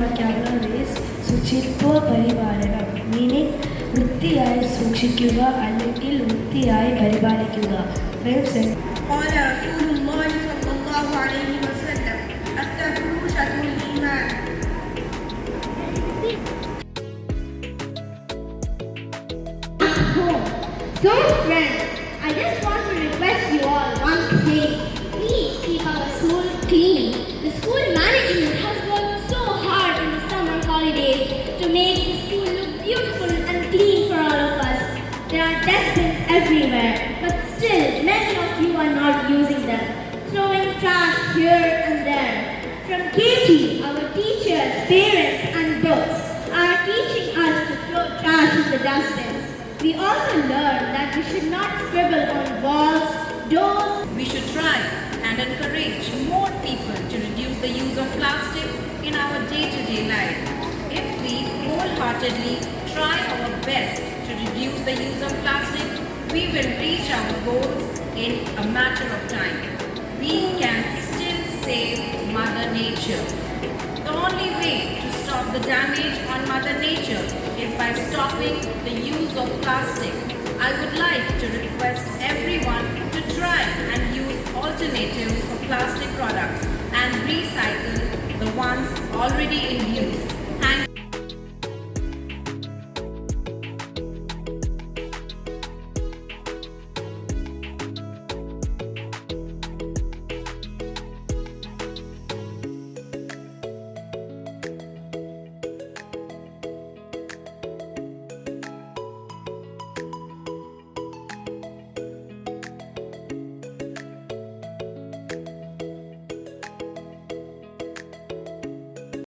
vocabulary is Swachhata Pakhwada, meaning വൃത്തിയായി സൂക്ഷിക്കുക അല്ലെങ്കിൽ വൃത്തിയായി പരിപാലിക്കുക. قال رسول الله صلى الله عليه وسلم التقوى شطر الإيمان. So friends, I just want to request you all one thing. Please keep our school clean. The school management has worked so hard in the summer holidays to make the school look beautiful and clean for all of us. There are dustbins everywhere, but still many of you are not using them, throwing trash here and there. From KG, our teachers, parents and books are teaching us to throw trash in the dustbins. We also learned that we should not scribble on walls, doors. We should try and encourage more people to reduce the use of plastic in our day-to-day life. If we wholeheartedly try our best to reduce the use of plastic, we will reach our goals in a matter of time. We can still save Mother Nature. The only way to stop the damage on Mother Nature is by stopping the use of plastic. I would like to request everyone to try and use alternatives for plastic products and recycle the ones already in use.